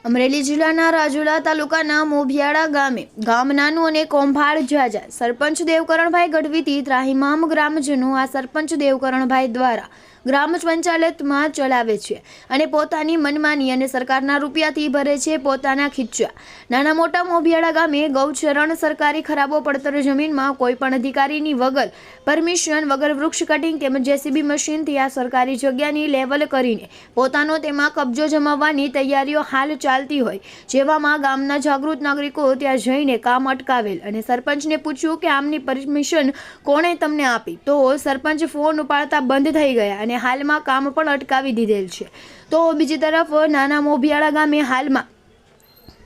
અમરેલી જિલ્લાના રાજુલા તાલુકાના મોભિયાળા ગામ નાનું અને કોંભાળ જાજા સરપંચ દેવકરણભાઈ ગઢવીથી ત્રાહિમામ ગ્રામજનો આ સરપંચ દેવકરણભાઈ દ્વારા ગ્રામ પંચાયતમાં ચલાવે છે અને પોતાની મનમાની અને સરકારના રૂપિયાથી ભરે છે પોતાના ખીચ્ચા। નાના મોટા મોભિયાળા ગામે ગૌચરણ સરકારી ખરાબો પડતર જમીનમાં કોઈ પણ અધિકારીની વગર પરમિશન વગર વૃક્ષ કટિંગ તેમજ જેસીબી મશીનથી આ સરકારી જગ્યાની લેવલ કરીને પોતાનો તેમાં કબજો જમાવવાની તૈયારીઓ હાલ ચાલતી હોય જેવામાં ગામના જાગૃત નાગરિકો ત્યાં જઈને કામ અટકાવેલ અને સરપંચને પૂછ્યું કે આમની પરમિશન કોણે તમને આપી તો સરપંચ ફોન ઉપાડતા બંધ થઈ ગયા અને હાલમાં કામ પણ અટકાવી દીધેલ છે। તો બીજી તરફ નાના મોભિયાળા ગામે હાલમાં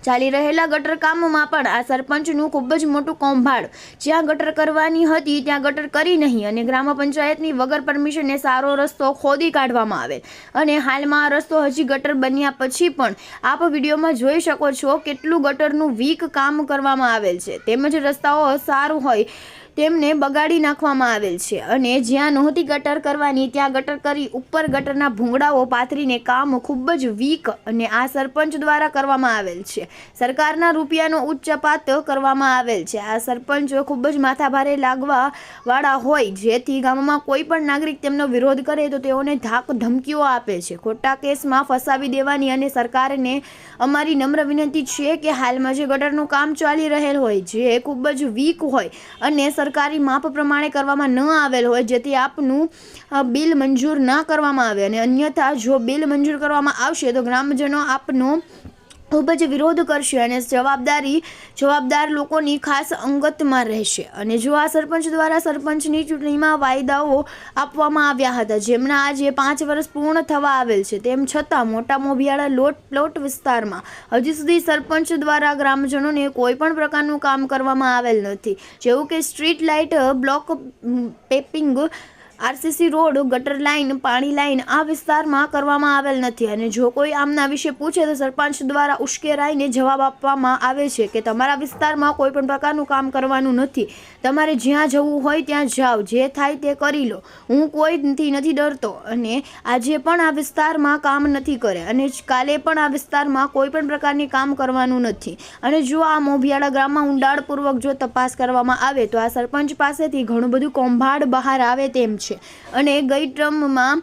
ચાલી રહેલા ગટર કામમાં પણ આ સરપંચનું ખૂબ જ મોટું કૌભાંડ, જ્યાં ગટર કરવાની હતી ત્યાં ગટર કરી નહીં અને ગ્રામ પંચાયતની વગર પરમિશને સારો રસ્તો ખોદી કાઢવામાં આવે અને હાલમાં આ રસ્તો હજી ગટર બન્યા પછી પણ આપ વિડીયોમાં જોઈ શકો છો કેટલું ગટરનું વીક કામ કરવામાં આવેલ છે તેમજ રસ્તાઓ સારું હોય તેમને બગાડી નાખવામાં આવેલ છે અને જ્યાં નહોતી ગટર કરવાની ત્યાં ગટર કરી ઉપર ગટરના ભૂંગળાઓ પાથરીને કામ ખૂબ જ વીક અને આ સરપંચ દ્વારા કરવામાં આવેલ છે। સરકારના રૂપિયાનો ઉચ્ચપાત કરવામાં આવેલ છે। આ સરપંચ ખૂબ જ માથાભારે લાગવા વાળા હોય જેથી ગામમાં કોઈ પણ નાગરિક તેમનો વિરોધ કરે તો તેઓને ધાક ધમકીઓ આપે છે, ખોટા કેસમાં ફસાવી દેવાની અને સરકારને અમારી નમ્ર વિનંતી છે કે હાલમાં જે ગટરનું કામ ચાલી રહેલ હોય જે ખૂબ જ વીક હોય અને સરકારી માપ પ્રમાણે કરવામાં ન આવેલ હોય જેથી આપનું બિલ મંજૂર ન કરવામાં આવે અને અન્યથા જો બિલ મંજૂર કરવામાં આવશે તો ગ્રામજનો આપનો ખૂબ જ વિરોધ કરશે અને જવાબદાર લોકોની ખાસ અંગતમાં રહેશે। અને જો આ સરપંચ દ્વારા સરપંચની ચૂંટણીમાં વાયદાઓ આપવામાં આવ્યા હતા જેમના આજે 5 વર્ષ પૂર્ણ થવા આવેલ છે તેમ છતાં મોટા મોભિયાળા પ્લોટ વિસ્તારમાં હજી સુધી સરપંચ દ્વારા ગ્રામજનોને કોઈ પણ પ્રકારનું કામ કરવામાં આવેલ નથી, જેવું કે street light, block paving, RCC road, ગટર લાઇન, પાણી લાઇન આ વિસ્તારમાં કરવામાં આવેલ નથી અને જો કોઈ આમના વિશે પૂછે તો સરપંચ દ્વારા ઉશ્કેરાઈને જવાબ આપવામાં આવે છે કે તમારા વિસ્તારમાં કોઈ પણ પ્રકારનું કામ કરવાનું નથી, તમારે જ્યાં જવું હોય ત્યાં જાઓ, જે થાય તે કરી લો, હું કોઈથી નથી ડરતો અને આજે પણ આ વિસ્તારમાં કામ નથી કરે અને કાલે પણ આ વિસ્તારમાં કોઈ પણ પ્રકારની કામ કરવાનું નથી। અને જો આ મોભિયાળા ગામમાં ઊંડાણપૂર્વક જો તપાસ કરવામાં આવે તો આ સરપંચ પાસેથી ઘણું બધું કૌભાંડ બહાર આવે તેમ છે। અને ગઈ ટર્મમાં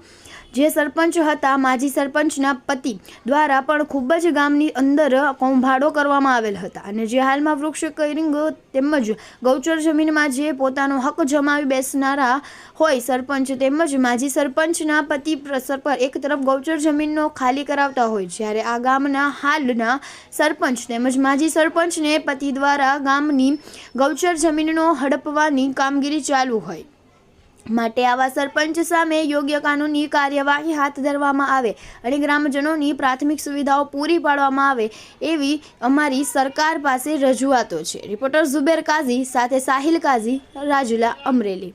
જે સરપંચ હતા માજી સરપંચના પતિ દ્વારા પણ ખૂબ જ ગામની અંદર કૌભાંડો કરવામાં આવેલ હતા અને જે હાલમાં વૃક્ષ કટિંગ તેમજ ગૌચર જમીનમાં જે પોતાનો હક જમાવી બેસનારા હોય સરપંચ તેમજ માજી સરપંચના પતિ એક તરફ ગૌચર જમીનનો ખાલી કરાવતા હોય જ્યારે આ ગામના હાલના સરપંચ તેમજ માજી સરપંચને પતિ દ્વારા ગામની ગૌચર જમીનનો હડપવાની કામગીરી ચાલુ હોય માટે આવા સરપંચ સામે યોગ્ય કાનૂની કાર્યવાહી હાથ ધરવામાં આવે અને ગ્રામજનોની પ્રાથમિક સુવિધાઓ પૂરી પાડવામાં આવે એવી અમારી સરકાર પાસે રજૂઆતો છે। રિપોર્ટર ઝુબેર કાઝી સાથે સાહિલ કાઝી, રાજુલા, અમરેલી।